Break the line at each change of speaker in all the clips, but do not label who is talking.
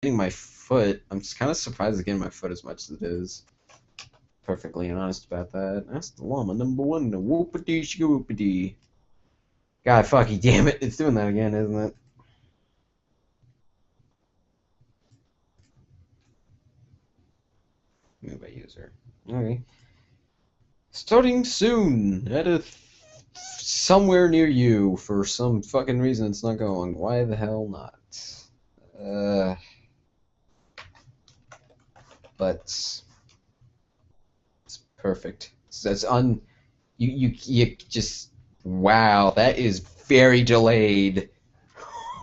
getting my foot. I'm just kind of surprised it's getting my foot as much as it is. Perfectly honest about that. That's the llama #1. The whoopity whoopity. God fucking damn it! It's doing that again, isn't it? Move by user. Okay. Starting soon at somewhere near you. For some fucking reason, it's not going. Why the hell not? But it's perfect. That's you just wow. That is very delayed.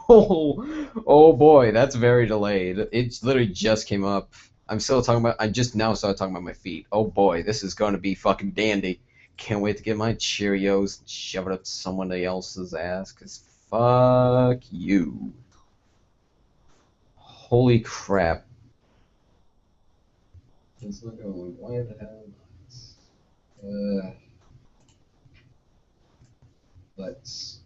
Oh boy, that's very delayed. It literally just came up. I'm still talking about. I just now started talking about my feet. Oh boy, this is going to be fucking dandy. Can't wait to get my Cheerios and shove it up somebody else's ass. Cause fuck you. Holy crap. It's not going. Why the hell not? Let's.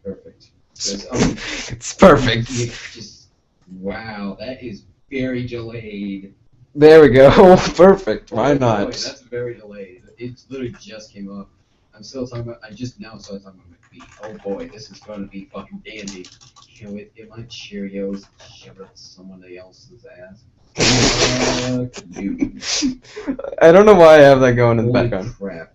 Perfect. It's perfect. Just wow, that is very delayed. There we go. Perfect. Why not? Boy, that's very delayed. It literally just came up. I'm still talking about. I just now started talking about my feet. Oh boy, this is going to be fucking dandy. Can't wait to get my Cheerios, shove it up somebody else's ass. Dude. I don't know why I have that going in the background. Crap.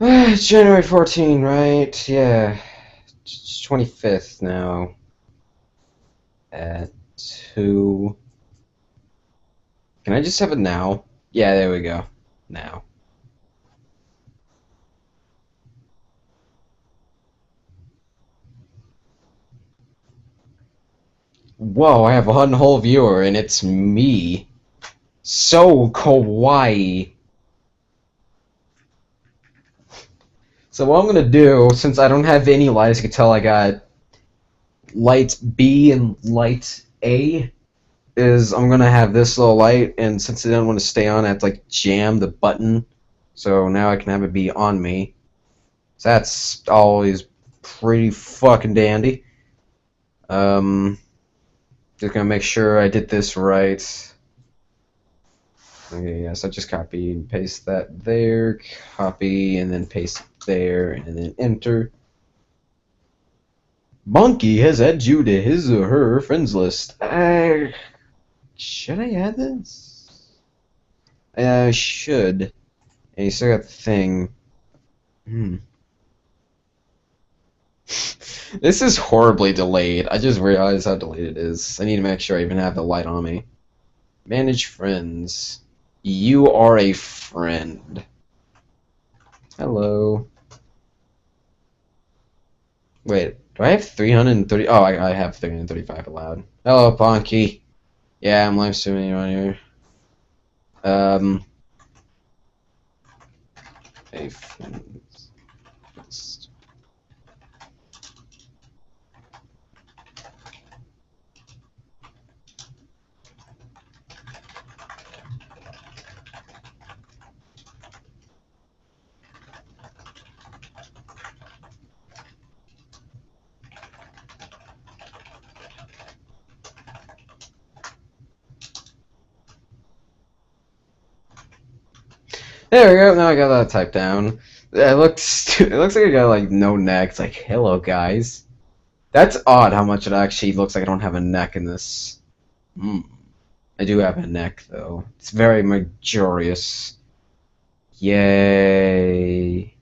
It's January 14, right? Yeah. It's 25th now. At 2. Can I just have it now? Yeah, there we go. Now. Whoa, I have one whole viewer, and it's me. So kawaii. So what I'm gonna do, since I don't have any lights, you can tell I got light B and light A, is I'm gonna have this little light, and since I don't want to stay on, I have to like jam the button. So now I can have it be on me. So that's always pretty fucking dandy. Just gonna make sure I did this right. Okay, yes, I just copy and paste that there, copy and then paste it there, and then enter. Monkey has added you to his or her friends list. Should I add this? I should. And you still got the thing. This is horribly delayed. I just realized how delayed it is. I need to make sure I even have the light on me. Manage friends. You are a friend. Hello. Wait, do I have 330? Oh, I have 335 allowed. Hello, Ponky. Yeah, I'm live streaming on here. A friends. There we go. Now I got that typed down. It looks. It looks like I got like no neck. It's like, hello guys. That's odd. How much it actually looks like I don't have a neck in this. I do have a neck though. It's very majorious. Yay!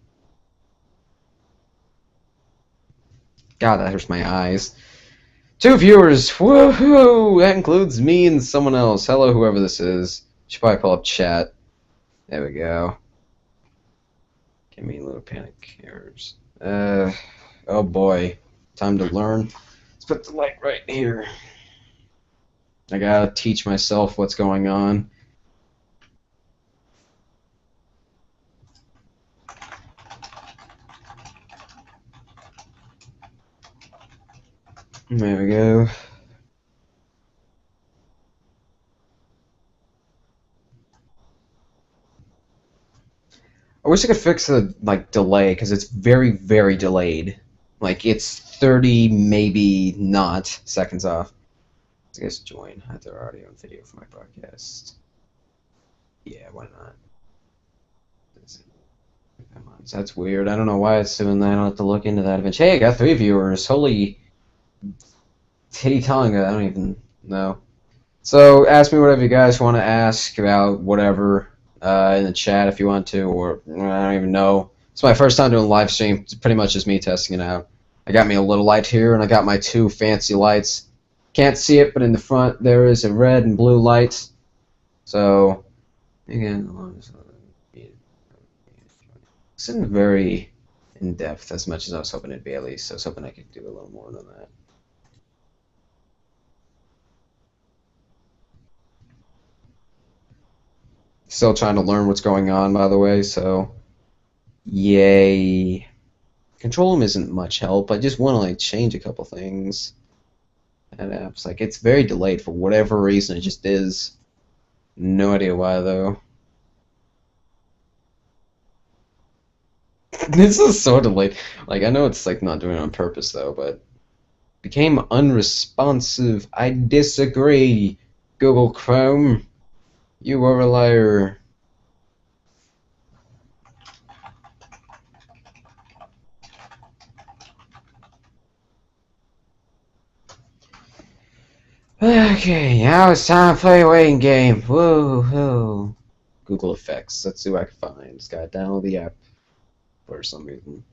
God, that hurts my eyes. 2 viewers. Woohoo! That includes me and someone else. Hello, whoever this is. Should probably pull up chat. There we go. Give me a little panic errors. Oh boy. Time to learn. Let's put the light right here. I gotta teach myself what's going on. There we go. I wish I could fix the delay because it's very, very delayed. Like it's 30, maybe not seconds off. I guess join either audio and video for my podcast. Yeah, why not? Come on, that's weird. I don't know why it's doing that. I'll have to look into that eventually. Hey, I got 3 viewers. Holy titty tonga. I don't even know. So ask me whatever you guys want to ask about whatever in the chat if you want to, or I don't even know. It's my first time doing a live stream. It's pretty much just me testing it out. I got me a little light here, and I got my 2 fancy lights. Can't see it, but in the front there is a red and blue light. So again, this isn't very in depth as much as I was hoping it'd be. At least I was hoping I could do a little more than that. Still trying to learn what's going on, by the way, so yay. Control Room isn't much help. I just want to change a couple things. That app's it's very delayed for whatever reason. It just is. No idea why though. This is so delayed. I know it's not doing it on purpose though, but became unresponsive. I disagree. Google Chrome. You are a liar. Okay, now it's time to play a waiting game. Woohoo. Google Effects. Let's see what I can find. Just gotta download the app for some reason.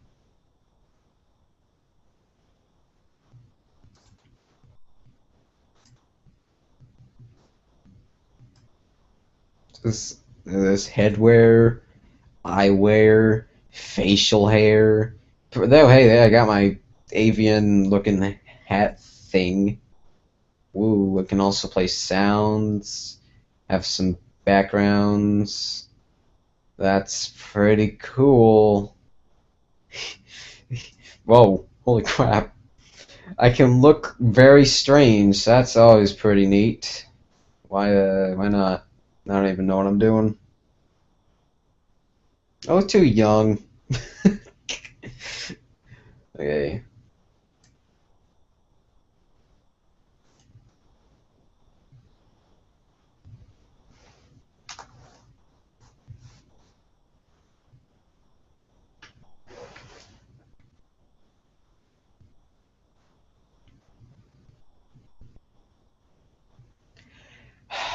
This headwear, eyewear, facial hair. Though, hey, I got my avian looking hat thing. Woo, it can also play sounds, have some backgrounds. That's pretty cool. Whoa, holy crap. I can look very strange. That's always pretty neat. Why not? I don't even know what I'm doing. I was too young. Okay.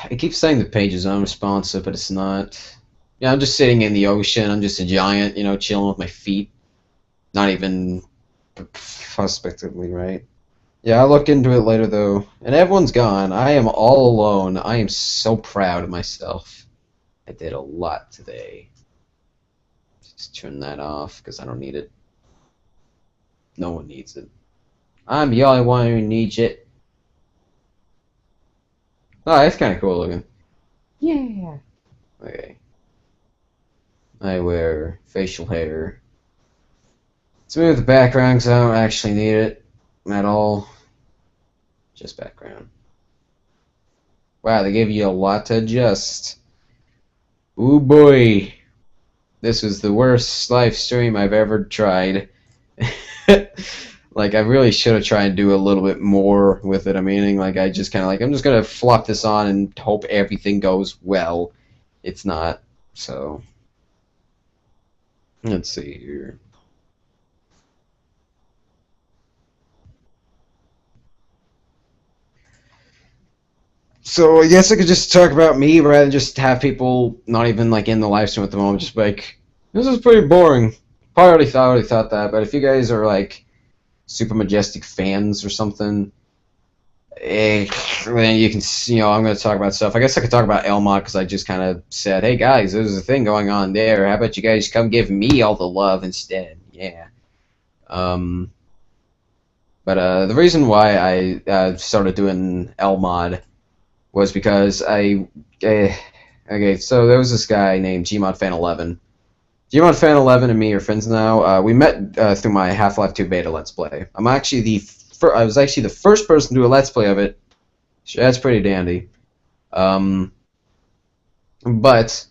It keeps saying the page is unresponsive, but it's not. Yeah, I'm just sitting in the ocean. I'm just a giant, chilling with my feet. Not even prospectively right. Yeah, I'll look into it later, though. And everyone's gone. I am all alone. I am so proud of myself. I did a lot today. Just turn that off, because I don't need it. No one needs it. I'm the only one who needs it. Oh, that's kind of cool looking. Yeah. Okay. I wear facial hair. Let's move the background because I don't actually need it at all. Just background. Wow, they gave you a lot to adjust. Ooh boy. This was the worst live stream I've ever tried. I really should have tried to do a little bit more with it. I just kind of I'm just going to flop this on and hope everything goes well. It's not, so. Let's see here. So I guess I could just talk about me rather than just have people not even in the live stream at the moment. Just this is pretty boring. Probably already thought that, but if you guys are Super Majestic fans or something, then you can, I'm going to talk about stuff. I guess I could talk about Llama because I just kind of said, hey guys, there's a thing going on there. How about you guys come give me all the love instead? Yeah. But the reason why I started doing Lmod was because okay, so there was this guy named GModFan11. GModFan11 and me are friends now. We met through my Half-Life 2 beta Let's Play. I'm actually the I was actually the first person to do a Let's Play of it. So that's pretty dandy. But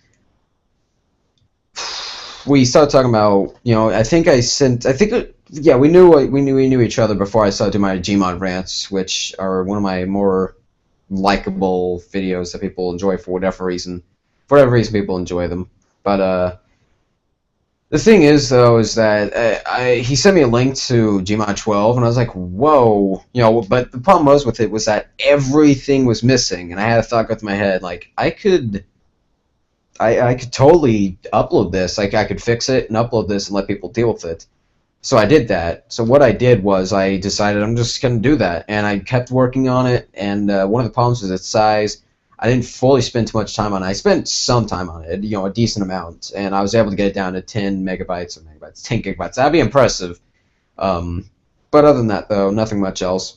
we started talking about, yeah, we knew each other before I started doing my Gmod rants, which are one of my more likable videos that people enjoy for whatever reason. For whatever reason, people enjoy them. But the thing is, though, is that he sent me a link to Gmod 12, and I was like, whoa, But the problem with it was that everything was missing, and I had a thought go through my head, like, I could totally upload this. Like, I could fix it and upload this and let people deal with it. So I did that. So what I did was I decided I'm just going to do that. And I kept working on it, and one of the problems was its size. I didn't fully spend too much time on it. I spent some time on it, a decent amount. And I was able to get it down to 10 megabytes, 10 gigabytes. That'd be impressive. But other than that, though, nothing much else.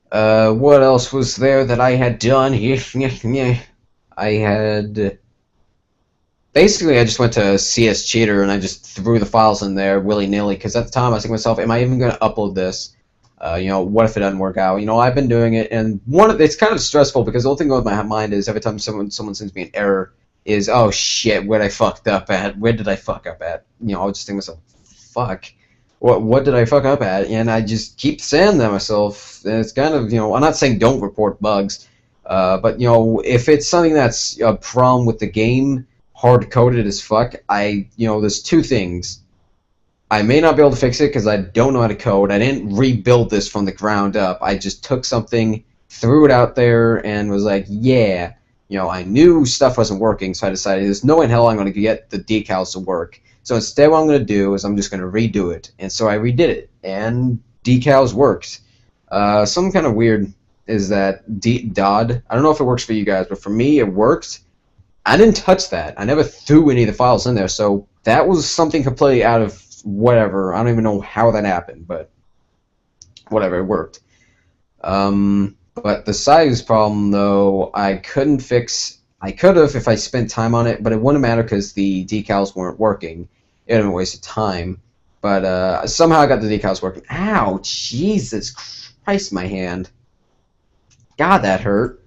What else was there that I had done? Basically, I just went to CS Cheater and I just threw the files in there willy-nilly, because at the time I was thinking to myself, am I even going to upload this? What if it doesn't work out? I've been doing it, and it's kind of stressful, because the only thing going through my mind is every time someone sends me an error is, oh shit, where did I fuck up at? Where did I fuck up at? I would just think to myself, fuck. What did I fuck up at? And I just keep saying that to myself, and it's kind of, I'm not saying don't report bugs, but, if it's something that's a problem with the game, hard-coded as fuck, there's two things. I may not be able to fix it because I don't know how to code. I didn't rebuild this from the ground up. I just took something, threw it out there, and was like, yeah. I knew stuff wasn't working, so I decided there's no way in hell I'm going to get the decals to work. So instead what I'm going to do is I'm just going to redo it. And so I redid it, and decals worked. Something kind of weird is that DOD, I don't know if it works for you guys, but for me it worked. I didn't touch that. I never threw any of the files in there, so that was something completely out of whatever. I don't even know how that happened, but whatever, it worked. But the size problem, though, I couldn't fix. I could have if I spent time on it, but it wouldn't matter because the decals weren't working. It would have been a waste of time. But somehow I got the decals working. Ow, Jesus Christ, my hand. God, that hurt.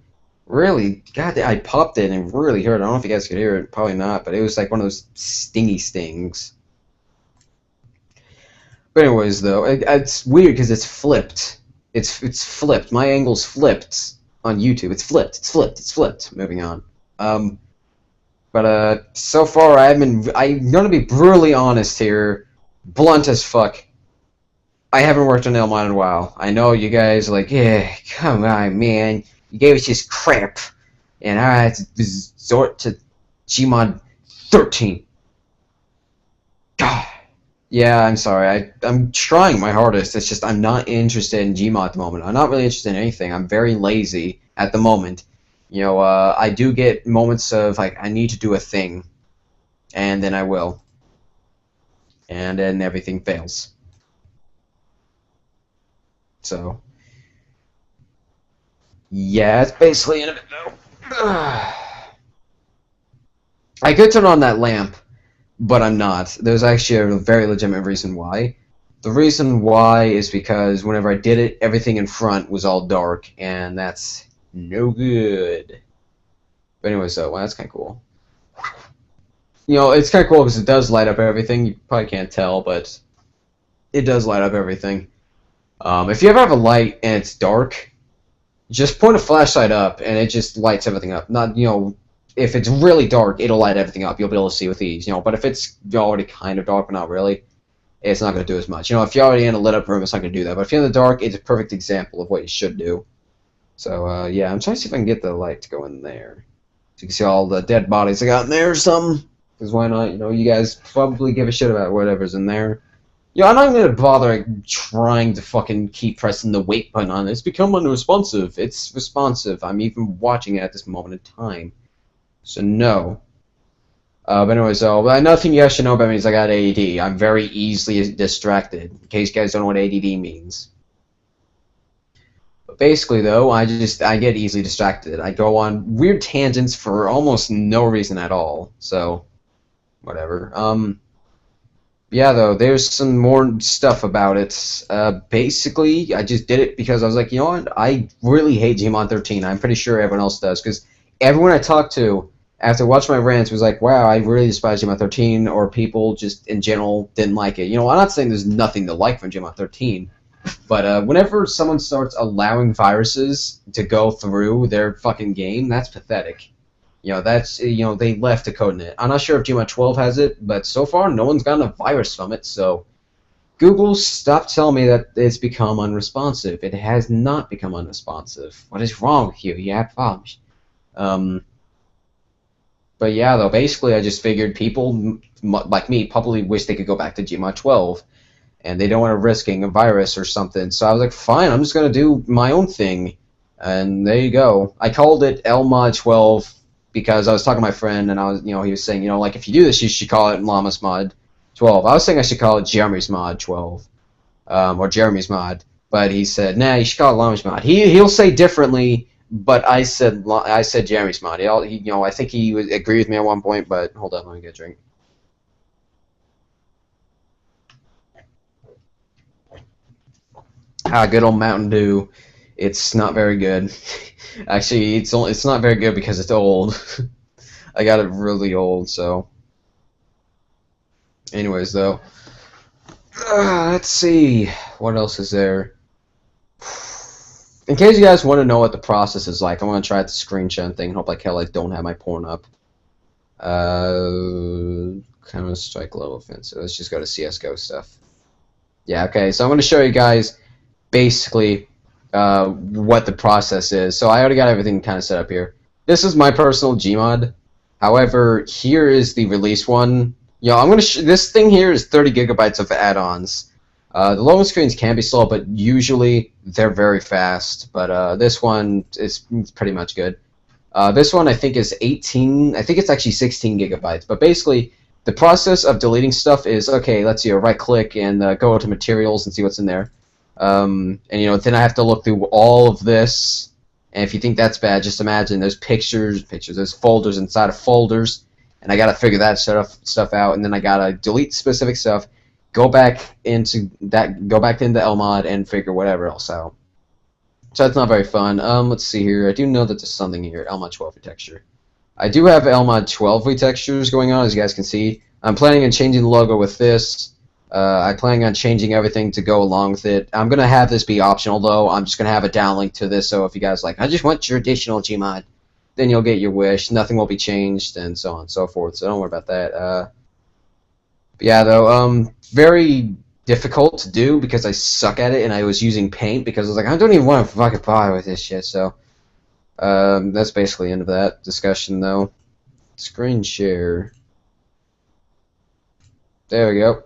Really, God, I popped it and it really hurt. I don't know if you guys could hear it. Probably not, but it was like one of those stingy stings. But anyways, though, it's weird because it's flipped. It's flipped. My angle's flipped on YouTube. It's flipped. It's flipped. It's flipped. Moving on. But so far I'm gonna be brutally honest here, blunt as fuck. I haven't worked on Llama in a while. I know you guys are like, yeah, come on, man. You gave us this crap, and I had to resort to Gmod 13. God. Yeah, I'm sorry. I'm trying my hardest. It's just I'm not interested in Gmod at the moment. I'm not really interested in anything. I'm very lazy at the moment. I do get moments of, like, I need to do a thing, and then I will. And then everything fails. So, yeah, it's basically in it, though. I could turn on that lamp, but I'm not. There's actually a very legitimate reason why. The reason why is because whenever I did it, everything in front was all dark, and that's no good. But anyway, so well, that's kind of cool. It's kind of cool because it does light up everything. You probably can't tell, but it does light up everything. If you ever have a light and it's dark, just point a flashlight up and it just lights everything up. Not, if it's really dark, it'll light everything up. You'll be able to see with ease, But if it's already kind of dark but not really, it's not going to do as much. If you're already in a lit up room, it's not going to do that. But if you're in the dark, it's a perfect example of what you should do. So, yeah, I'm trying to see if I can get the light to go in there. So you can see all the dead bodies I got in there or something. Because why not? You guys probably give a shit about whatever's in there. I'm not going to bother trying to fucking keep pressing the wait button on it. It's become unresponsive. It's responsive. I'm even watching it at this moment in time. So, no. But anyway, so another thing you guys should know about me is I got ADD. I'm very easily distracted, in case you guys don't know what ADD means. But basically, though, I get easily distracted. I go on weird tangents for almost no reason at all. So, whatever. Yeah, though, there's some more stuff about it. Basically, I just did it because I was like, you know what? I really hate Gmod 13. I'm pretty sure everyone else does, because everyone I talked to after watching my rants was like, wow, I really despise Gmod 13, or people just in general didn't like it. You know, I'm not saying there's nothing to like from Gmod 13, but whenever someone starts allowing viruses to go through their fucking game, that's pathetic. You know, that's, they left a code in it. I'm not sure if Gmod 12 has it, but so far no one's gotten a virus from it, so Google, stop telling me that it's become unresponsive. It has not become unresponsive. What is wrong with you? You have problems. Um, but yeah, though, basically I just figured people like me probably wish they could go back to Gmod 12, and they don't want to risking a virus or something, so I was like, fine, I'm just going to do my own thing. And there you go. I called it Llama 12 because I was talking to my friend, and I was, he was saying, like, if you do this, you should call it Llama's Mod 12. I was saying I should call it Jeremy's Mod 12, or Jeremy's Mod, but he said, nah, you should call it Llama's Mod. He'll say differently, but I said Jeremy's Mod. I think he would agree with me at one point, but hold on, let me get a drink. Good old Mountain Dew. It's not very good. Actually, it's not very good because it's old. I got it really old, so. Anyways, though. Let's see. What else is there? In case you guys want to know what the process is like, I'm going to try the screenshot thing. Hope like hell I don't have my porn up. Counter-Strike level offensive. Let's just go to CSGO stuff. Yeah, okay. So I'm going to show you guys basically what the process is. So I already got everything kind of set up here. This is my personal Gmod. However, here is the release one. I'm gonna. This thing here is 30 gigabytes of add-ons. The loading screens can be slow, but usually they're very fast. But this one is pretty much good. This one I think is 18. I think it's actually 16 gigabytes. But basically, the process of deleting stuff is okay. Let's see. Right-click and go to materials and see what's in there. And then I have to look through all of this. And if you think that's bad, just imagine there's pictures, there's folders inside of folders, and I gotta figure that stuff out, and then I gotta delete specific stuff, go back into Lmod and figure whatever else out. So that's not very fun. Let's see here. I do know that there's something here. Lmod 12 retexture. I do have Lmod 12 retextures going on, as you guys can see. I'm planning on changing the logo with this. I plan on changing everything to go along with it. I'm going to have this be optional, though. I'm just going to have a downlink to this, so if you guys like, I just want your additional Gmod, then you'll get your wish. Nothing will be changed, and so on and so forth, so don't worry about that. But yeah, though, very difficult to do because I suck at it, and I was using Paint because I was like, I don't even want to fucking bother with this shit, so that's basically the end of that discussion, though. Screen share. There we go.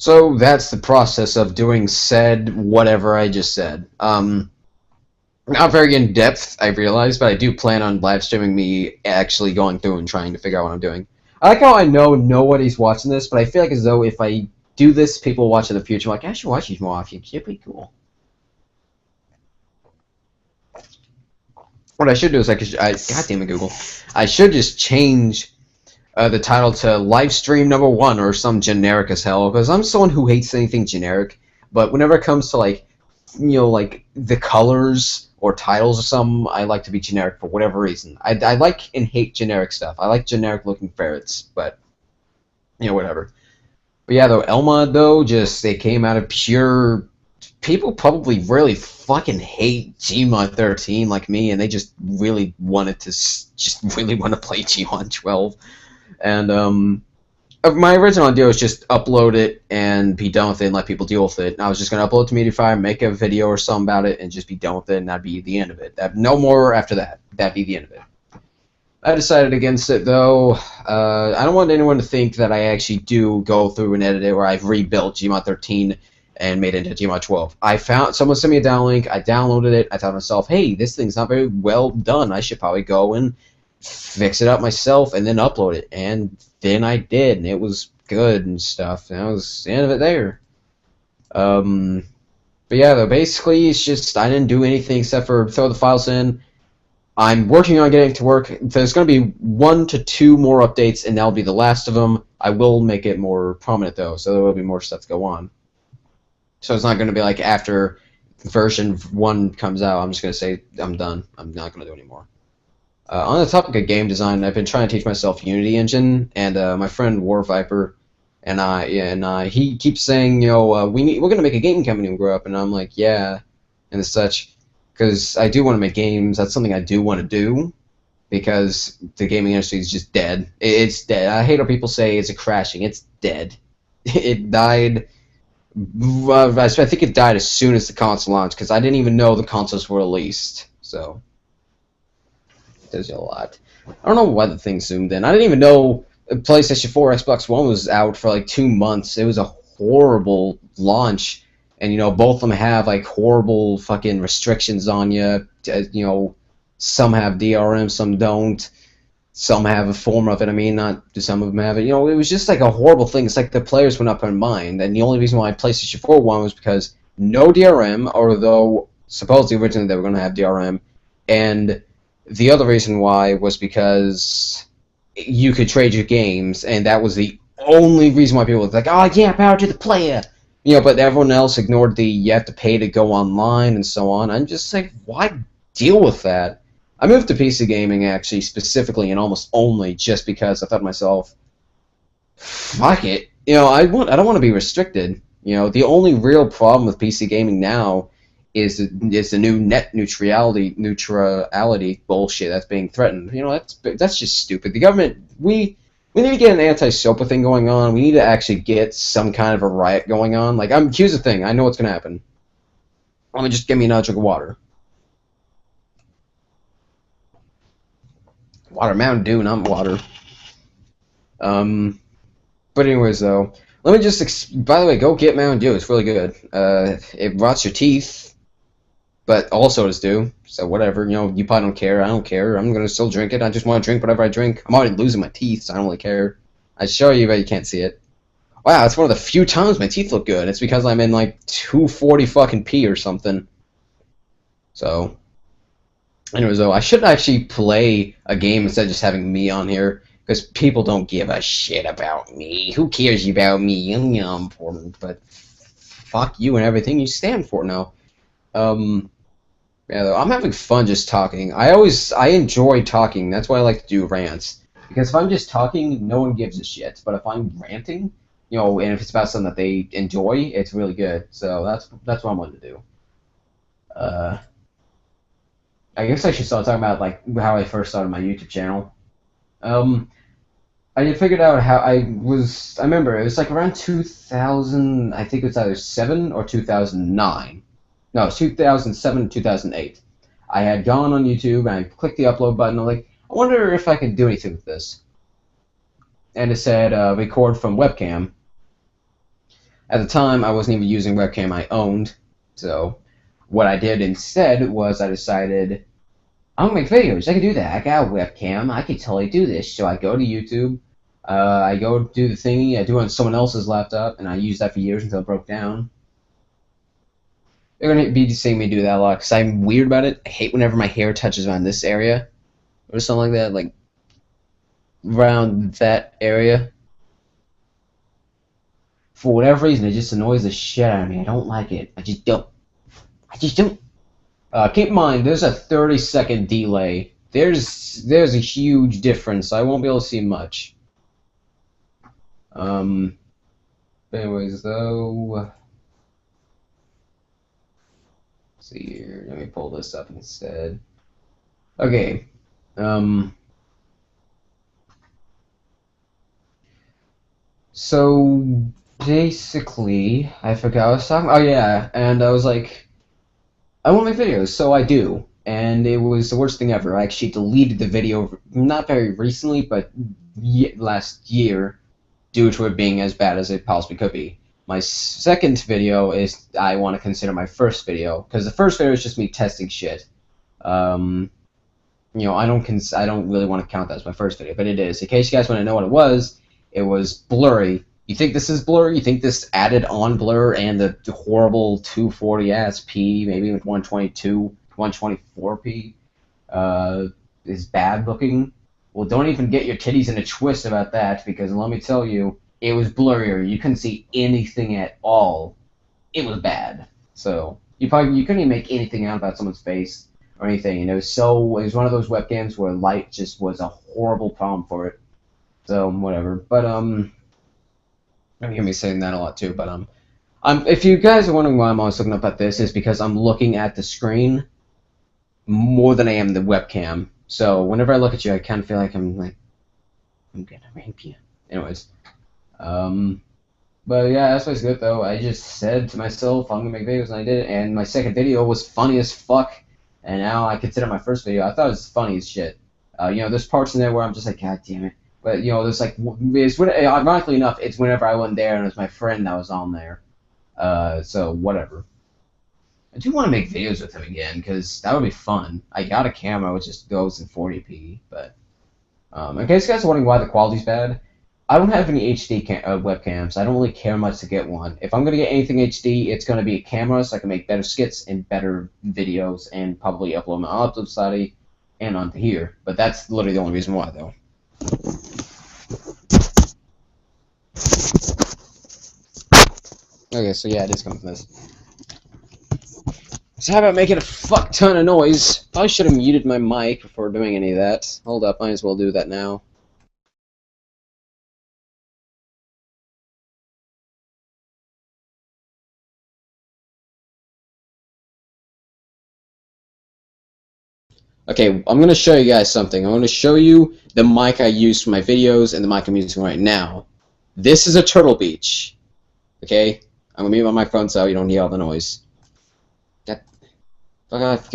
So that's the process of doing said whatever I just said. Not very in depth, I realize, but I do plan on live streaming me actually going through and trying to figure out what I'm doing. I like how I know nobody's watching this, but I feel like as though if I do this, people will watch in the future. I'm like, I should watch these more often. It'd be cool. What I should do is God damn it, Google. I should just change the title to Livestream #1 or some generic as hell, because I'm someone who hates anything generic, but whenever it comes to like the colors or titles or something, I like to be generic for whatever reason. I like and hate generic stuff. I like generic looking ferrets, but whatever. But yeah, though, Llama, though, they came out of pure. People probably really fucking hate Gmod 13 like me, and they just really wanted to play Gmod 12. And my original idea was just upload it and be done with it and let people deal with it. And I was just going to upload it to Mediafire, make a video or something about it, and just be done with it, and that'd be the end of it. No more after that. That'd be the end of it. I decided against it, though. I don't want anyone to think that I actually do go through and edit it, or I've rebuilt Gmod 13 and made it into Gmod 12. Someone sent me a downlink, I downloaded it, I thought to myself, hey, this thing's not very well done, I should probably go and fix it up myself and then upload it. And then I did, and it was good and stuff, and that was the end of it there. But yeah, though, basically, it's just, I didn't do anything except for throw the files in, I'm working on getting to work. There's going to be 1 to 2 more updates, and that'll be the last of them. I will make it more prominent, though, so there will be more stuff to go on. So it's not going to be like after version 1 comes out, I'm just going to say I'm done. I'm not going to do anymore. On the topic of game design, I've been trying to teach myself Unity Engine, and my friend War Viper and he keeps saying, you know, we're going to make a gaming company when we grow up, and I'm like, yeah, and such. Because I do want to make games. That's something I do want to do. Because the gaming industry is just dead. It's dead. I hate how people say it's crashing. It's dead. It died. I think it died as soon as the console launched. Because I didn't even know the consoles were released. So it tells you a lot. I don't know why the thing zoomed in. I didn't even know PlayStation 4, Xbox One was out for like 2 months. It was a horrible launch. And, you know, both of them have, like, horrible fucking restrictions on you. You know, some have DRM, some don't. Some have a form of it. I mean, not some of them have it. You know, it was just, like, a horrible thing. It's like the players went up in mind. And the only reason why PlayStation 4 won was because no DRM, although supposedly originally they were going to have DRM. And the other reason why was because you could trade your games. And that was the only reason why people were like, oh, yeah, power to the player. You know, but everyone else ignored the you have to pay to go online and so on. I'm just like, why deal with that? I moved to PC gaming, actually, specifically and almost only just because I thought to myself, fuck it. You know, I don't want to be restricted. You know, the only real problem with PC gaming now is the new net neutrality bullshit that's being threatened. You know, that's just stupid. The government, we need to get an anti-SOPA thing going on. We need to actually get some kind of a riot going on. Like, here's the thing. I know what's going to happen. Let me just give me another drink of water. Water, Mountain Dew, not water. But anyways, though, let me just... by the way, go get Mountain Dew. It's really good. It rots your teeth, but all sodas do. So whatever. You know, you probably don't care. I don't care. I'm going to still drink it. I just want to drink whatever I drink. I'm already losing my teeth, so I don't really care. I show you, but you can't see it. Wow, it's one of the few times my teeth look good. It's because I'm in, like, 240 fucking P or something. So... anyways, though, I should actually play a game instead of just having me on here, because people don't give a shit about me. Who cares about me? I'm important, but fuck you and everything you stand for now. Yeah, though, I'm having fun just talking. I enjoy talking. That's why I like to do rants. Because if I'm just talking, no one gives a shit. But if I'm ranting, you know, and if it's about something that they enjoy, it's really good. So that's what I'm going to do. I guess I should start talking about, like, how I first started my YouTube channel. I figured out how I remember, it was like around 2000, I think it was either 7 or 2009. No, it was 2007, 2008. I had gone on YouTube, and I clicked the upload button, I'm like, I wonder if I can do anything with this. And it said, record from webcam. At the time, I wasn't even using webcam I owned, so what I did instead was I decided, I'm gonna make videos. I can do that. I got a webcam. I can totally do this. So I go to YouTube. I go do the thingy. I do it on someone else's laptop, and I used that for years until it broke down. You're gonna be seeing me do that a lot because I'm weird about it. I hate whenever my hair touches around this area or something like that, like around that area. For whatever reason, it just annoys the shit out of me. I don't like it. I just don't. Keep in mind, there's a 30-second delay. There's a huge difference. I won't be able to see much. Anyways, though, let's see here. Let me pull this up instead. Okay. So basically, I forgot what I was talking. Oh yeah, and I was like, I want to make videos, so I do. And it was the worst thing ever. I actually deleted the video, not very recently, but last year, due to it being as bad as it possibly could be. My second video is, I want to consider my first video, because the first video is just me testing shit. You know, I don't really want to count that as my first video, but it is. In case you guys want to know what it was blurry. You think this is blurry? You think this added on blur and the horrible 240 ass P, maybe with 122, 124p? is bad looking. Well, don't even get your titties in a twist about that, because let me tell you, it was blurrier. You couldn't see anything at all. It was bad. So you couldn't even make anything out about someone's face or anything. And it was one of those webcams where light just was a horrible problem for it. So whatever. But you hear me saying that a lot too. But if you guys are wondering why I'm always looking up at this, is because I'm looking at the screen more than I am the webcam. So whenever I look at you, I kind of feel like I'm gonna rape you. Anyways, but yeah, that's what's good though. I just said to myself I'm gonna make videos, and I did it. And my second video was funny as fuck. And now I consider my first video. I thought it was funny as shit. There's parts in there where I'm just like, God damn it. But there's like, ironically enough, it's whenever I wasn't there and it was my friend that was on there. So whatever. I do want to make videos with him again, because that would be fun. I got a camera which just goes in 40p, but in case you guys are wondering why the quality's bad, I don't have any HD webcams. I don't really care much to get one. If I'm going to get anything HD, it's going to be a camera so I can make better skits and better videos and probably upload my Upload Study and onto here. But that's literally the only reason why, though. Okay, so yeah, it is coming from this. So how about making a fuck ton of noise? Probably should have muted my mic before doing any of that. Hold up, might as well do that now. Okay, I'm going to show you guys something. I'm going to show you the mic I use for my videos and the mic I'm using right now. This is a Turtle Beach. Okay? I'm going to mute my microphone so you don't hear all the noise. Fuck off.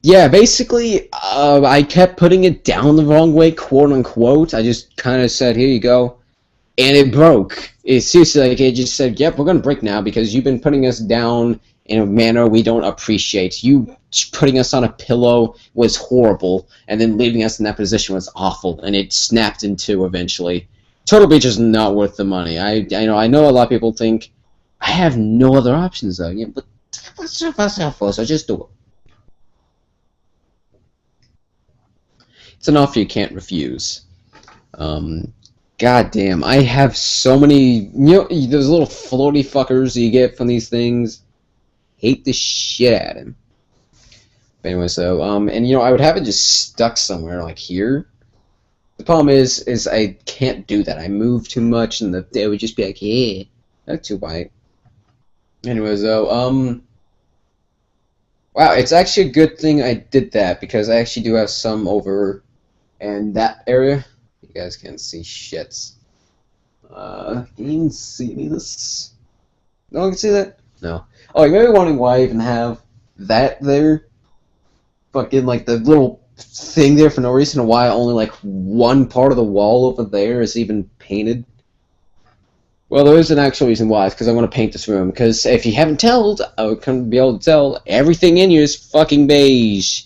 Yeah, basically, I kept putting it down the wrong way, quote unquote. I just kind of said, here you go. And it broke. It seriously, like, it just said, yep, we're going to break now because you've been putting us down in a manner we don't appreciate. You putting us on a pillow was horrible, and then leaving us in that position was awful, and it snapped in two eventually. Turtle Beach is not worth the money. I know a lot of people think, I have no other options, though. Yeah, but so just do it. It's an offer you can't refuse. Goddamn, I have so many, those little floaty fuckers you get from these things. Hate the shit out of him. But anyway, so, and I would have it just stuck somewhere, like here. The problem is I can't do that. I move too much, and it would just be like, yeah, that's too white. Anyways, though, wow, it's actually a good thing I did that, because I actually do have some over in that area. You guys can't see shits. Can you see this? No one can see that? No. Oh, you may be wondering why I even have that there. Fucking, like, the little thing there for no reason, and why only, like, one part of the wall over there is even painted. Well, there is an actual reason why. It's because I want to paint this room. Because if you haven't told, I couldn't be able to tell, everything in here is fucking beige.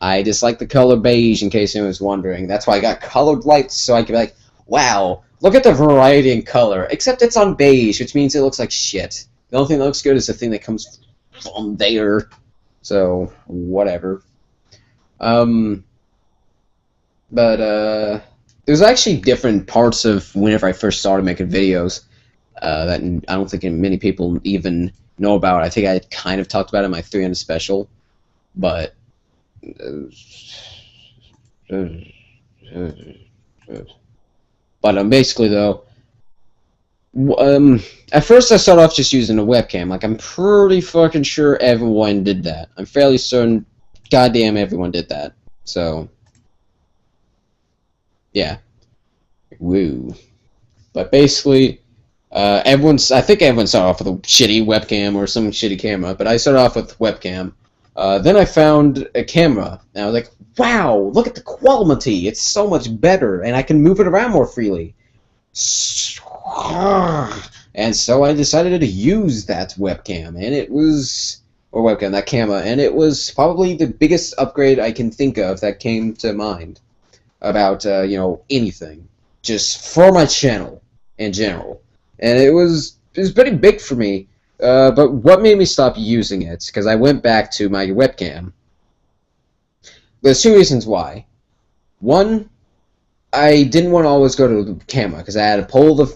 I dislike the color beige, in case anyone was wondering. That's why I got colored lights, so I could be like, wow, look at the variety in color. Except it's on beige, which means it looks like shit. The only thing that looks good is the thing that comes from there. So, whatever. There's actually different parts of whenever I first started making videos that I don't think many people even know about. I think I kind of talked about it in my 300 special, but basically though, at first I started off just using a webcam. Like, I'm pretty fucking sure everyone did that. I'm fairly certain, goddamn, everyone did that. So, yeah, woo. But basically, I think everyone started off with a shitty webcam or some shitty camera. But I started off with webcam. Then I found a camera, and I was like, wow, look at the quality, it's so much better, and I can move it around more freely. And so I decided to use that webcam, and it was, or webcam, that camera, and it was probably the biggest upgrade I can think of that came to mind about, anything, just for my channel in general. And it was pretty big for me, but what made me stop using it, because I went back to my webcam. There's two reasons why. One, I didn't want to always go to the camera because I had to pull the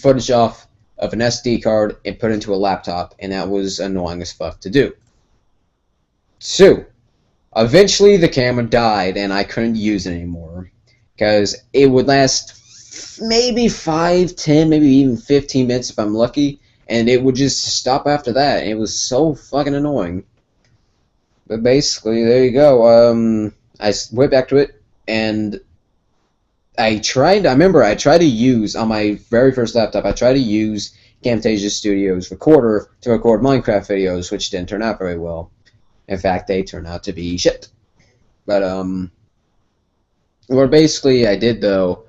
footage off of an SD card and put it into a laptop, and that was annoying as fuck to do. Two, eventually the camera died and I couldn't use it anymore because it would last maybe 5, 10, maybe even 15 minutes if I'm lucky, and it would just stop after that. It was so fucking annoying. But basically, there you go. I went back to it, and I remember I tried to use, on my very first laptop, I tried to use Camtasia Studio's recorder to record Minecraft videos, which didn't turn out very well. In fact, they turned out to be shit. But, what basically I did, though,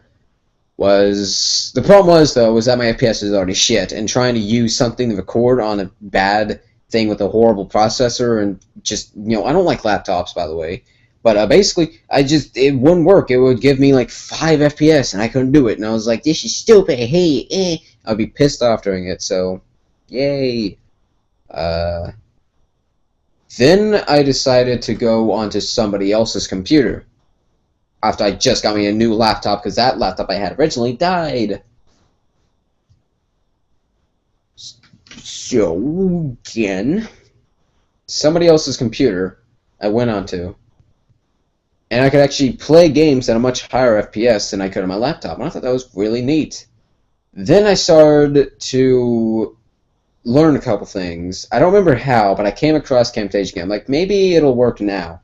was, the problem was that my FPS is already shit, and trying to use something to record on a bad thing with a horrible processor, and just, I don't like laptops, by the way. But basically, it wouldn't work. It would give me like 5 FPS, and I couldn't do it. And I was like, this is stupid. Hey, I'd be pissed off during it. So, yay. Then I decided to go onto somebody else's computer after I just got me a new laptop, because that laptop I had originally died. So, again, somebody else's computer I went onto. And I could actually play games at a much higher FPS than I could on my laptop. And I thought that was really neat. Then I started to learn a couple things. I don't remember how, but I came across Camtasia again. Like, maybe it'll work now.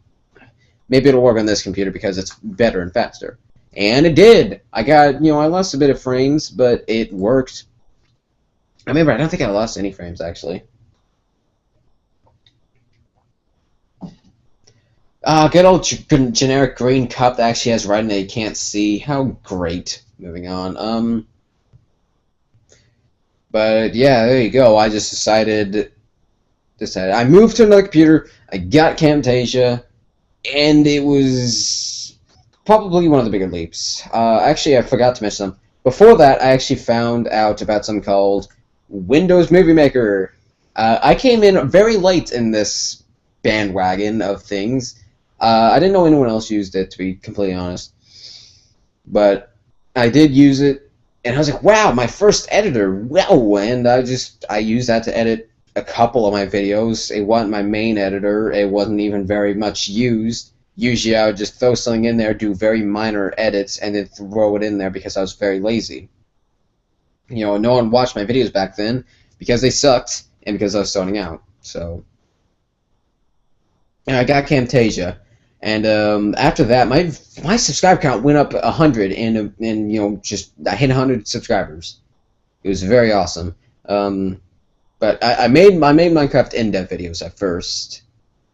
Maybe it'll work on this computer because it's better and faster. And it did. I lost a bit of frames, but it worked. I don't think I lost any frames, actually. Good old generic green cup that actually has writing that you can't see. How great. Moving on. But yeah, there you go. I just decided I moved to another computer, I got Camtasia, and it was probably one of the bigger leaps. Actually, I forgot to mention them. Before that, I actually found out about something called Windows Movie Maker. I came in very late in this bandwagon of things. I didn't know anyone else used it, to be completely honest. But I did use it, and I was like, wow, my first editor, wow! And I used that to edit a couple of my videos. It wasn't my main editor. It wasn't even very much used. Usually I would just throw something in there, do very minor edits, and then throw it in there because I was very lazy. No one watched my videos back then because they sucked, and because I was starting out. So, and I got Camtasia. And after that, my subscriber count went up 100, and I hit 100 subscribers. It was very awesome. But I made Minecraft in-depth videos at first,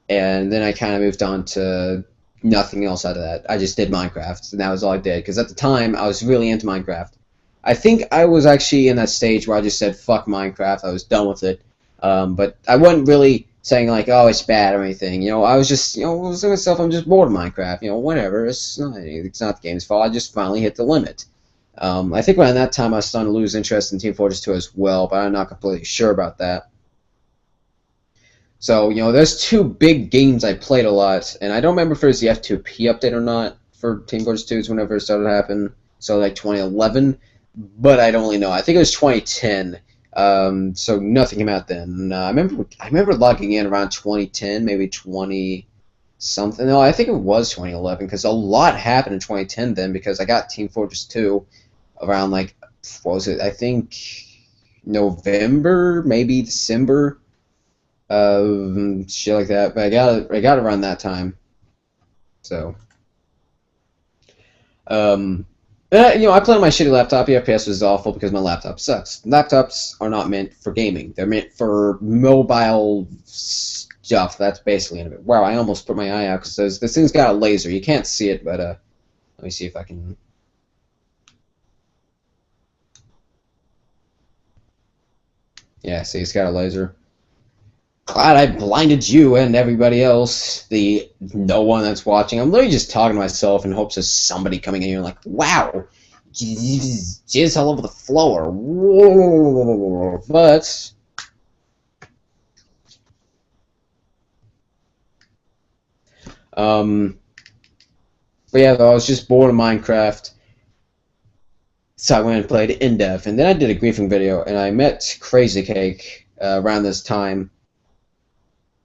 and then I kind of moved on to nothing else out of that. I just did Minecraft, and that was all I did. Because at the time, I was really into Minecraft. I think I was actually in that stage where I just said, fuck Minecraft, I was done with it. But I wasn't really saying like, oh, it's bad or anything. I was just, I was thinking to myself, I'm just bored of Minecraft. Whatever. It's not the game's fault. I just finally hit the limit. I think around that time I was starting to lose interest in Team Fortress 2 as well, but I'm not completely sure about that. So, there's two big games I played a lot, and I don't remember if it was the F2P update or not for Team Fortress 2 whenever it started to happen. So, like 2011, but I don't really know. I think it was 2010. So nothing came out then. I remember logging in around 2010, maybe 20 something. No, I think it was 2011 because a lot happened in 2010 then, because I got Team Fortress 2 around like, what was it? I think November, maybe December, shit like that. But I got it around that time. So, I play on my shitty laptop. The FPS was awful because my laptop sucks. Laptops are not meant for gaming. They're meant for mobile stuff. That's basically it. Wow, I almost put my eye out because this thing's got a laser. You can't see it, but let me see if I can. Yeah, see, it's got a laser. Glad I blinded you and everybody else. No one that's watching. I'm literally just talking to myself in hopes of somebody coming in here like, wow, jizz all over the floor. Whoa. Um, but yeah, though, I was just bored of Minecraft, so I went and played in-depth, and then I did a griefing video, and I met Crazy Cake around this time.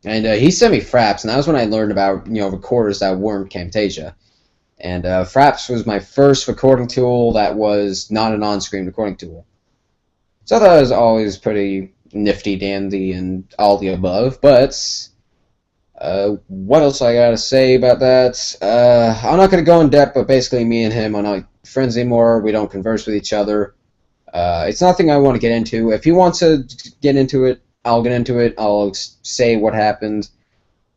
And he sent me Fraps, and that was when I learned about, recorders that weren't Camtasia. And Fraps was my first recording tool that was not an on-screen recording tool. So I thought it was always pretty nifty, dandy, and all the above. But what else I gotta say about that? I'm not gonna go in depth, but basically me and him are not friends anymore. We don't converse with each other. It's nothing I want to get into. If he wants to get into it, I'll get into it. I'll say what happened.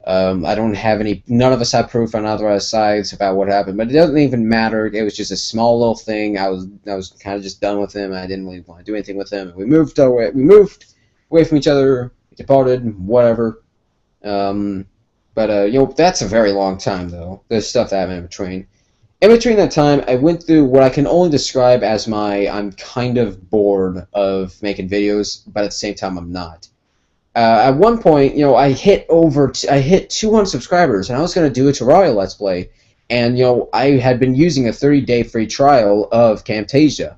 I don't have none of us have proof on other sides about what happened, but it doesn't even matter. It was just a small little thing. I was kind of just done with him. I didn't really want to do anything with him. We moved away from each other, departed, whatever. But that's a very long time, though. There's stuff that happened in between. In between that time, I went through what I can only describe as I'm kind of bored of making videos, but at the same time, I'm not. At one point, I hit 200 subscribers, and I was going to do a Terraria Let's Play, and, I had been using a 30-day free trial of Camtasia.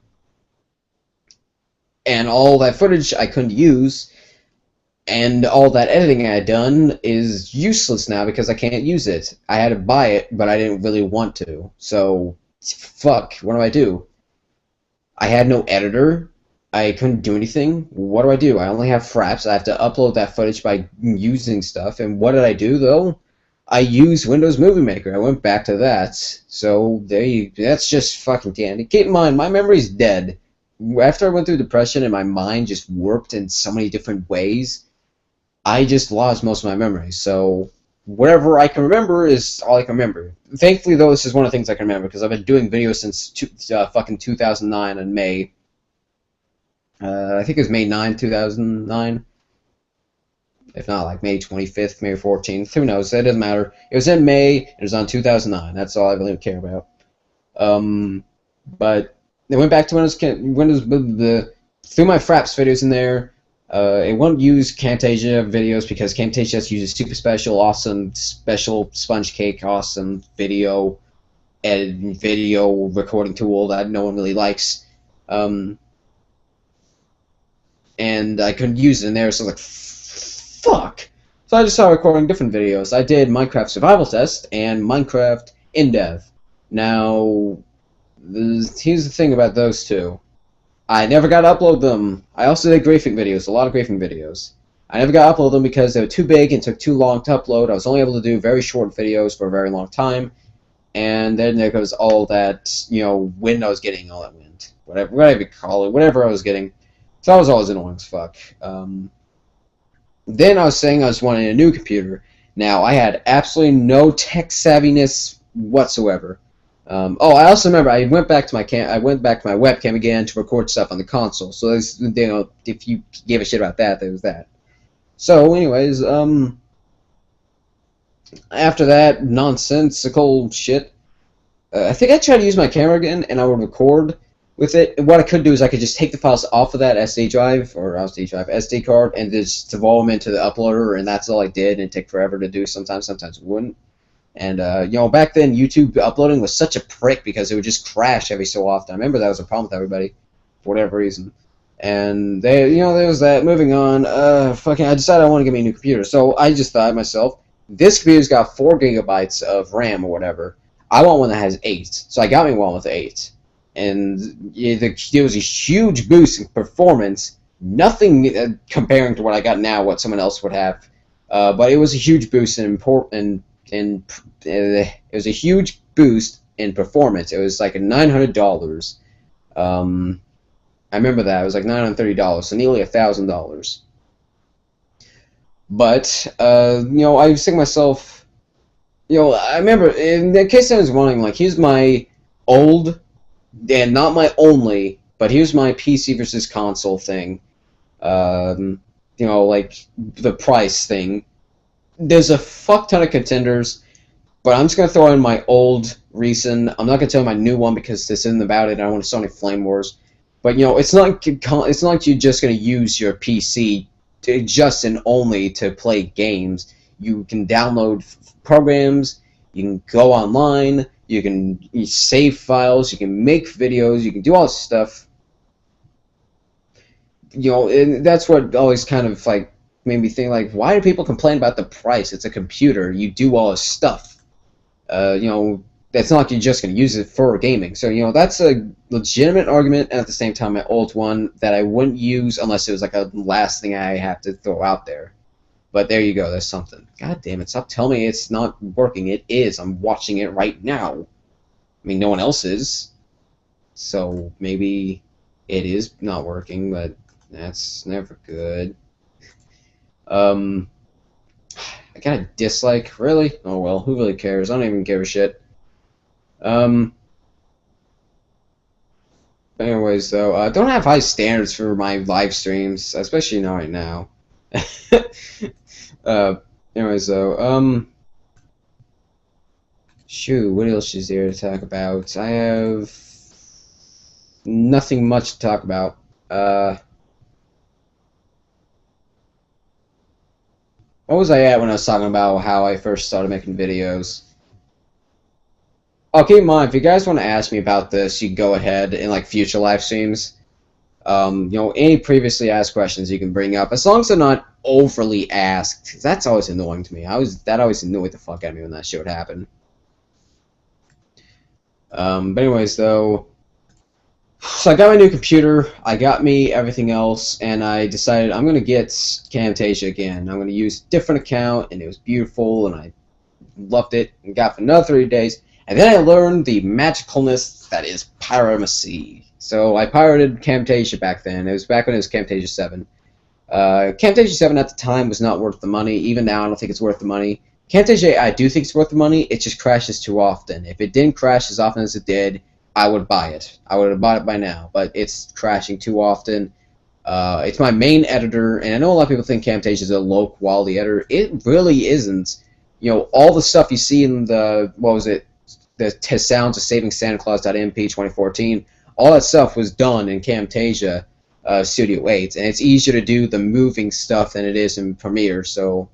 And all that footage I couldn't use, and all that editing I had done is useless now because I can't use it. I had to buy it, but I didn't really want to. So, fuck, what do? I had no editor. I couldn't do anything. What do? I only have Fraps. I have to upload that footage by using stuff. And what did I do, though? I used Windows Movie Maker. I went back to that. So, that's just fucking dandy. Keep in mind, my memory's dead. After I went through depression and my mind just warped in so many different ways, I just lost most of my memory. So, whatever I can remember is all I can remember. Thankfully, though, this is one of the things I can remember, because I've been doing videos since fucking 2009 in May. I think it was May 9, 2009. If not, like May 25th, May 14th. Who knows? It doesn't matter. It was in May. It was on 2009. That's all I really care about. But they went back to Windows threw my Fraps videos in there. It won't use Camtasia videos because Camtasia just uses super special, awesome, special sponge cake, awesome video recording tool that no one really likes. And I couldn't use it in there, so I was like, fuck! So I just started recording different videos. I did Minecraft Survival Test and Minecraft In-Dev. Now, here's the thing about those two. I never got to upload them. I also did griefing videos, a lot of griefing videos. I never got to upload them because they were too big and took too long to upload. I was only able to do very short videos for a very long time. And then there goes all that, wind I was getting, all that wind. Whatever you call it, whatever I was getting. So I was always annoying as fuck. Then I was saying I was wanting a new computer. Now, I had absolutely no tech savviness whatsoever. I also remember I went back to my webcam again to record stuff on the console. So if you gave a shit about that, there was that. So, anyways, after that nonsensical shit, I think I tried to use my camera again, and I would record with it. What I could do is I could just take the files off of that SD card, and just devolve them into the uploader, and that's all I did. And it'd take forever to do. Sometimes it wouldn't. And back then YouTube uploading was such a prick because it would just crash every so often. I remember that was a problem with everybody for whatever reason. And there was that. Moving on, I decided I want to get me a new computer. So I just thought to myself, this computer's got 4 gigabytes of RAM or whatever. I want one that has 8. So I got me one with 8. And there was a huge boost in performance. Nothing comparing to what I got now, what someone else would have. But it was a huge boost it was a huge boost in performance. It was like $900. I remember that. It was like $930, so nearly $1,000. But, I was thinking to myself, I remember, in case I was wondering, like, here's my old, and not my only, but here's my PC versus console thing. You know, like the price thing. There's a fuck ton of contenders, but I'm just gonna throw in my old recent. I'm not gonna tell you my new one because this isn't about it. I don't want to start any flame wars. But you know, it's not like you're just gonna use your PC just and only to play games. You can download programs. You can go online. You save files. You can make videos. You can do all this stuff. You know, and that's what always kind of like made me think like, why do people complain about the price? It's a computer. You do all this stuff. You know, it's not like you're just going to use it for gaming. So, you know, that's a legitimate argument, and at the same time, my old one that I wouldn't use unless it was like a last thing I have to throw out there. But there you go, there's something. God damn it, stop telling me it's not working. It is. I'm watching it right now. I mean, no one else is. So maybe it is not working, but that's never good. I got a dislike? Really? Oh well, who really cares? I don't even give a shit. But anyways, though, don't have high standards for my live streams, especially not right now. Anyways, though, shoot, what else is there to talk about? I have nothing much to talk about. What was I at when I was talking about how I first started making videos? Oh, keep in mind, if you guys want to ask me about this, you can go ahead in like future live streams. You know, any previously asked questions you can bring up, as long as they're not overly asked. 'Cause that's always annoying to me. That always annoyed the fuck out of me when that shit would happen. But anyways, though, so I got my new computer, I got me everything else, and I decided I'm gonna get Camtasia again. I'm gonna use a different account, and it was beautiful, and I loved it, and got it for another 30 days. And then I learned the magicalness that is piracy. So I pirated Camtasia back then. It was back when it was Camtasia 7. Camtasia 7 at the time was not worth the money. Even now, I don't think it's worth the money. Camtasia, I do think it's worth the money. It just crashes too often. If it didn't crash as often as it did, I would buy it. I would have bought it by now, but it's crashing too often. It's my main editor, and I know a lot of people think Camtasia is a low-quality editor. It really isn't. You know, all the stuff you see in the, what was it, the Sounds of Saving Santa Claus.mp 2014, all that stuff was done in Camtasia Studio 8, and it's easier to do the moving stuff than it is in Premiere, so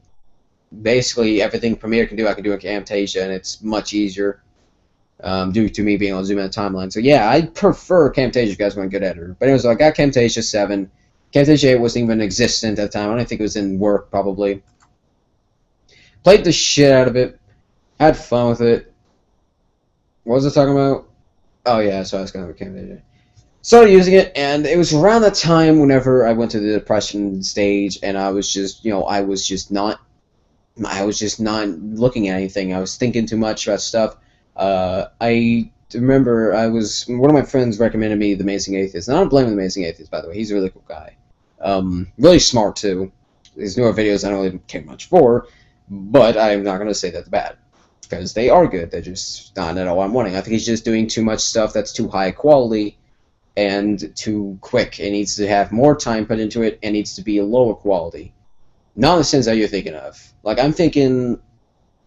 basically everything Premiere can do, I can do in Camtasia, and it's much easier. Due to me being able to zoom in the timeline. So yeah, I prefer Camtasia if you guys want a good editor. But anyways, I got Camtasia 7. Camtasia 8 wasn't even existent at the time. I don't think it was in work, probably. Played the shit out of it. Had fun with it. What was I talking about? Oh yeah, so I was going to have a Camtasia. Started using it, and it was around that time whenever I went to the depression stage, and I was just, you know, I was just not looking at anything. I was thinking too much about stuff. I remember one of my friends recommended me The Amazing Atheist. And I don't blame The Amazing Atheist, by the way. He's a really cool guy. Really smart, too. His newer videos I don't really care much for, but I'm not going to say that's bad. Because they are good. They're just not at all I'm wanting. I think he's just doing too much stuff that's too high quality and too quick. It needs to have more time put into it and needs to be lower quality. Not in the sense that you're thinking of. Like, I'm thinking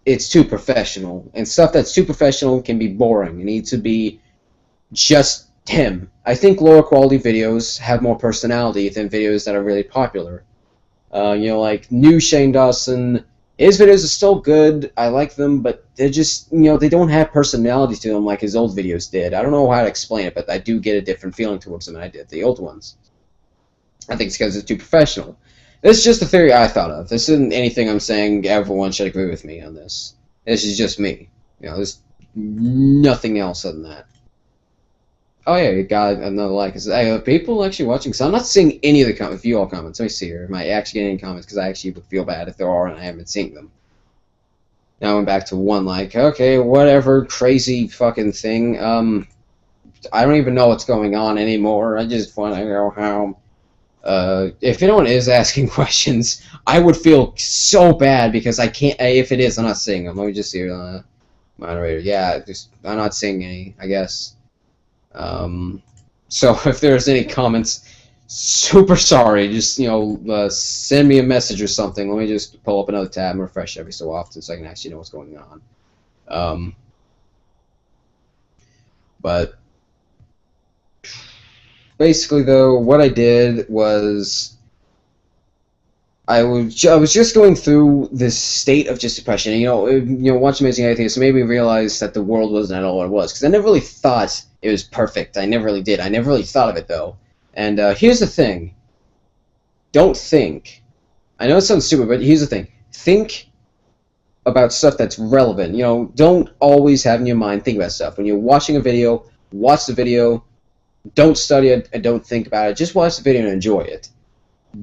it's too professional, and stuff that's too professional can be boring. It needs to be just him. I think lower quality videos have more personality than videos that are really popular. You know, like new Shane Dawson, his videos are still good. I like them, but they're just, you know, they don't have personality to them like his old videos did. I don't know how to explain it, but I do get a different feeling towards them than I did the old ones. I think it's because it's too professional. This is just a theory I thought of. This isn't anything I'm saying everyone should agree with me on this. This is just me. You know, there's nothing else other than that. Oh yeah, you got another like. Are people actually watching? So I'm not seeing any of the view all comments. Let me see here. Am I actually getting any comments? Because I actually would feel bad if there are and I haven't seen them. Now I'm back to one like. Okay, whatever crazy fucking thing. I don't even know what's going on anymore. I just want to know how. If anyone is asking questions, I would feel so bad because I can't. If it is, I'm not seeing them. Let me just see here. Moderator. Yeah, I'm not seeing any, I guess. So if there's any comments, super sorry. Just, send me a message or something. Let me just pull up another tab and refresh every so often so I can actually know what's going on. But basically, though, what I did was I was just going through this state of just depression. Watching Amazing Atheist made me realize that the world wasn't at all what it was. Because I never really thought it was perfect. I never really did. I never really thought of it, though. And here's the thing. Don't think. I know it sounds stupid, but here's the thing. Think about stuff that's relevant. Don't always have in your mind think about stuff. When you're watching a video, watch the video. Don't study it and don't think about it. Just watch the video and enjoy it.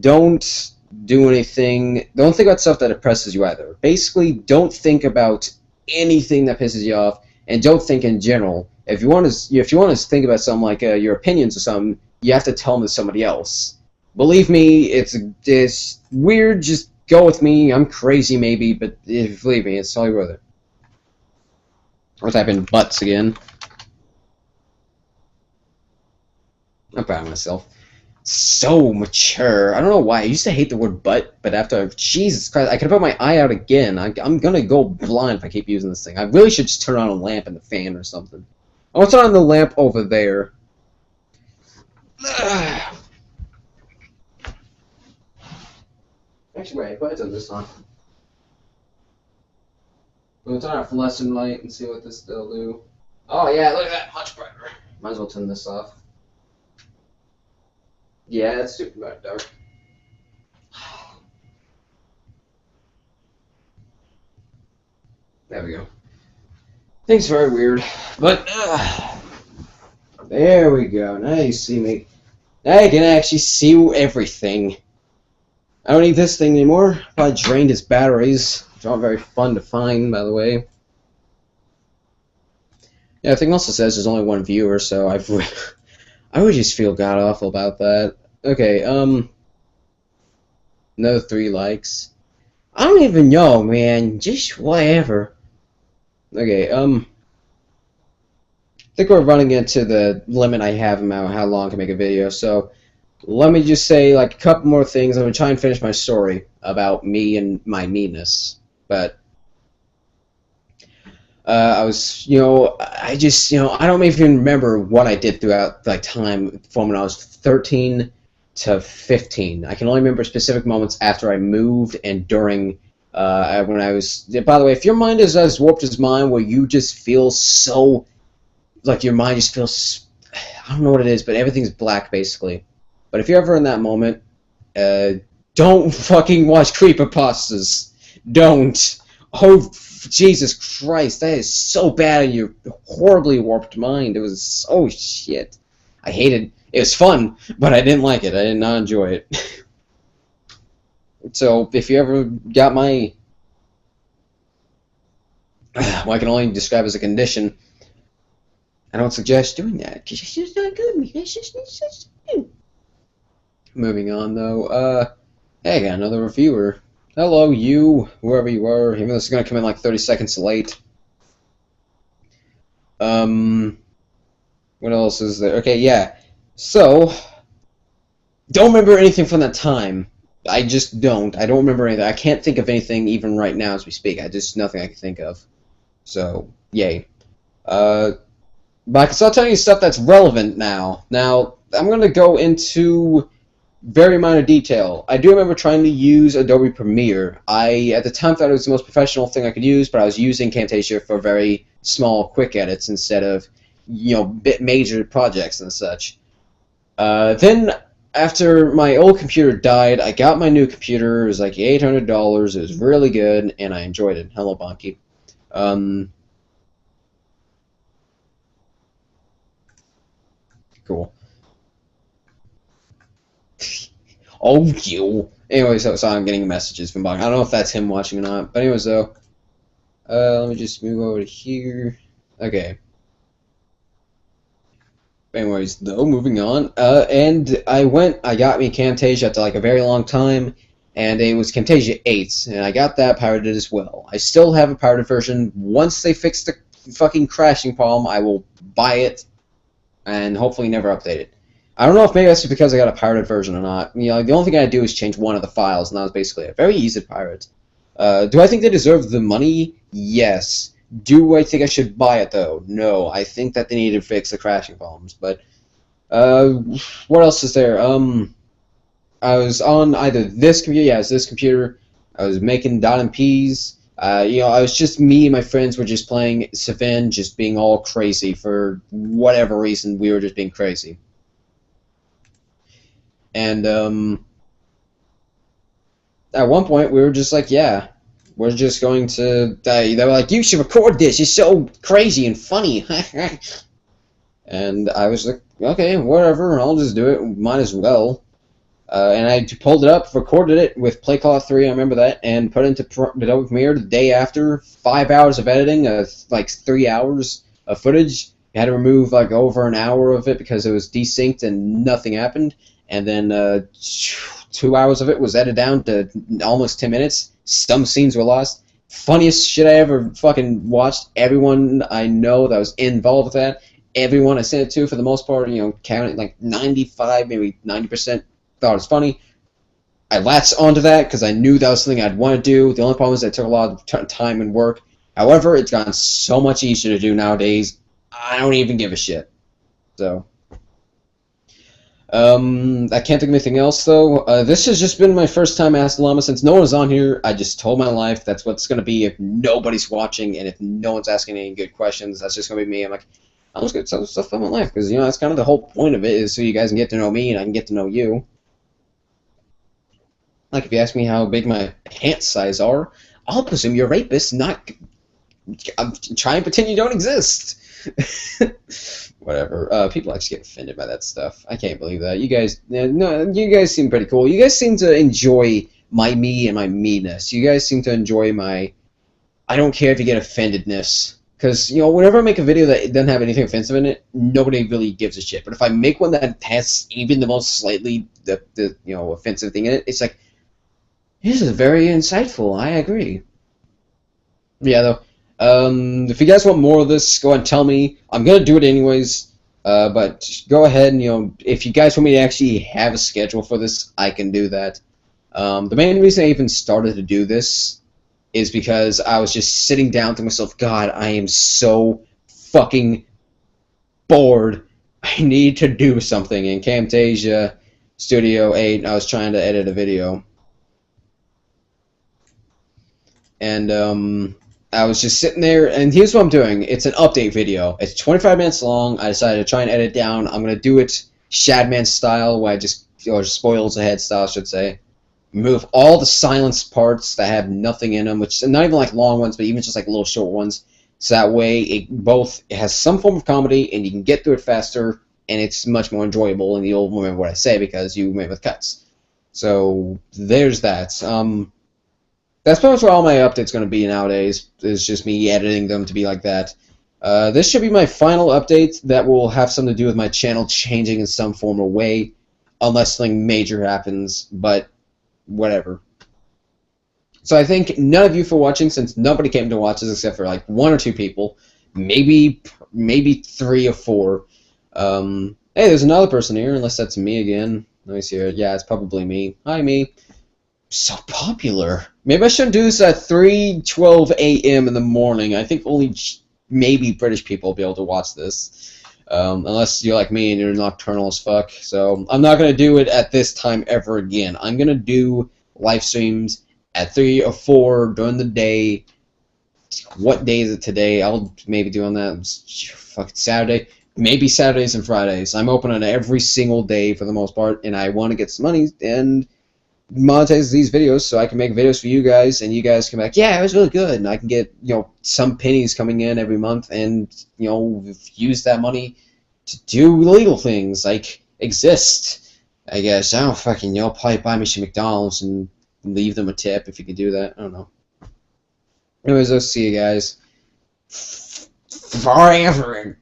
Don't do anything. Don't think about stuff that oppresses you either. Basically, don't think about anything that pisses you off, and don't think in general. If you want to think about something like your opinions or something, you have to tell them to somebody else. Believe me, it's weird. Just go with me. I'm crazy maybe, but believe me, it's totally worth it. I'll type in butts again. I'm proud of myself. So mature. I don't know why. I used to hate the word butt, but after, Jesus Christ, I could put my eye out again. I'm gonna go blind if I keep using this thing. I really should just turn on a lamp and the fan or something. I'll turn on the lamp over there. Actually, wait, put it on this on. We'll turn off lesson light and see what this will do. Oh yeah, look at that, much brighter. Might as well turn this off. Yeah, it's super bad dark. There we go. Things very weird, but there we go. Now you see me. Now you can actually see everything. I don't need this thing anymore. Probably drained its batteries, which aren't very fun to find, by the way. Yeah, I think also says there's only one viewer, so I would just feel god awful about that. Okay, no 3 likes. I don't even know, man. Just whatever. Okay, I think we're running into the limit I have about how long I can make a video, so let me just say like a couple more things. I'm gonna try and finish my story about me and my meanness, but I was, I just, I don't even remember what I did throughout like time from when I was 13 to 15. I can only remember specific moments after I moved and during when I was. By the way, if your mind is as warped as mine, where you just feel so, like your mind just feels, I don't know what it is, but everything's black basically. But if you're ever in that moment, don't fucking watch creepypastas. Don't. Oh, Jesus Christ, that is so bad in your horribly warped mind. It was, oh shit. I hated, it was fun, but I didn't like it. I did not enjoy it. So, if you ever got my, what I can only describe as a condition, I don't suggest doing that, because it's just not good. It's just good. Moving on, though, hey, I got another reviewer. Hello, you, whoever you are, even though this is going to come in like 30 seconds late. What else is there? Okay, yeah. So, don't remember anything from that time. I just don't. I don't remember anything. I can't think of anything even right now as we speak. Nothing I can think of. So, yay. But I can start telling you stuff that's relevant now. Now, I'm going to go into very minor detail. I do remember trying to use Adobe Premiere. I, at the time, thought it was the most professional thing I could use, but I was using Camtasia for very small, quick edits instead of, major projects and such. Then, after my old computer died, I got my new computer. It was like $800. It was really good, and I enjoyed it. Hello, Bonky. Cool. Oh, you. Anyway, so I'm getting messages from Bonky. I don't know if that's him watching or not. But anyways, though, let me just move over to here. Okay. Anyways, though, moving on. And I got me Camtasia after like a very long time, and it was Camtasia 8, and I got that pirated as well. I still have a pirated version. Once they fix the fucking crashing problem, I will buy it, and hopefully never update it. I don't know if maybe that's because I got a pirated version or not. You know, the only thing I do is change one of the files, and that was basically it. Very easy to pirate. Do I think they deserve the money? Yes. Do I think I should buy it, though? No. I think that they need to fix the crashing problems. But, what else is there? I was on either this computer, yeah, it was this computer. I was making dot and P's. You know, I was just me and my friends were just playing Savin, just being all crazy for whatever reason. We were just being crazy. And at one point we were just like, yeah, we're just going to. They were like, you should record this. It's so crazy and funny. And I was like, okay, whatever. I'll just do it. Might as well. And I pulled it up, recorded it with PlayCloth 3, I remember that, and put it into Adobe Premiere the day after. 5 hours of editing, like 3 hours of footage. I had to remove like over an hour of it because it was desynced and nothing happened. And then 2 hours of it was edited down to almost 10 minutes. Some scenes were lost. Funniest shit I ever fucking watched. Everyone I know that was involved with that, everyone I sent it to for the most part, you know, counting like 95, maybe 90%. Thought it was funny. I latched onto that because I knew that was something I'd want to do. The only problem is that it took a lot of time and work. However, it's gotten so much easier to do nowadays. I don't even give a shit. So, I can't think of anything else though. This has just been my first time Ask Llama since no one's on here. I just told my life that's what's gonna be if nobody's watching and if no one's asking any good questions. That's just gonna be me. I'm like, I'm just gonna tell stuff about my life because you know that's kind of the whole point of it is so you guys can get to know me and I can get to know you. Like, if you ask me how big my pant size are, I'll presume you're a rapist, not... I'm trying to pretend you don't exist. Whatever. People actually get offended by that stuff. I can't believe that. You guys... No, you guys seem pretty cool. You guys seem to enjoy my me and my me-ness. You guys seem to enjoy my... I don't care if you get offendedness. Because, you know, whenever I make a video that doesn't have anything offensive in it, nobody really gives a shit. But if I make one that has even the most slightly, you know, offensive thing in it, it's like... This is very insightful. I agree. Yeah, though. If you guys want more of this, go ahead and tell me. I'm gonna do it anyways. But go ahead and, you know, if you guys want me to actually have a schedule for this, I can do that. The main reason I even started to do this is because I was just sitting down to myself, God, I am so fucking bored. I need to do something. In Camtasia Studio 8, I was trying to edit a video. And I was just sitting there, and here's what I'm doing. It's an update video. It's 25 minutes long. I decided to try and edit it down. I'm going to do it Shadman style, where I just, or spoils ahead style, I should say. Remove all the silence parts that have nothing in them, which not even like long ones, but even just like little short ones. So that way it has some form of comedy, and you can get through it faster, and it's much more enjoyable, and you'll remember what I say because you remember the cuts. So there's that. That's pretty much where all my updates going to be nowadays. It's just me editing them to be like that. This should be my final update that will have something to do with my channel changing in some form or way, unless something major happens, but whatever. So I thank none of you for watching, since nobody came to watch this except for like 1 or 2 people, maybe 3 or 4. Hey, there's another person here, unless that's me again. Let me see here. Yeah, it's probably me. Hi, me. So popular. Maybe I shouldn't do this at 3:12 a.m. in the morning. I think only maybe British people will be able to watch this. Unless you're like me and you're nocturnal as fuck. So I'm not going to do it at this time ever again. I'm going to do live streams at 3 or 4 during the day. What day is it today? I'll maybe do on that fucking Saturday. Maybe Saturdays and Fridays. I'm open on every single day for the most part, and I want to get some money and monetize these videos so I can make videos for you guys, and you guys can be like, yeah, it was really good, and I can get, you know, some pennies coming in every month, and, you know, use that money to do illegal things, like exist, I guess. I don't fucking know, probably buy me some McDonald's and leave them a tip if you could do that. I don't know. Anyways, I'll see you guys forever.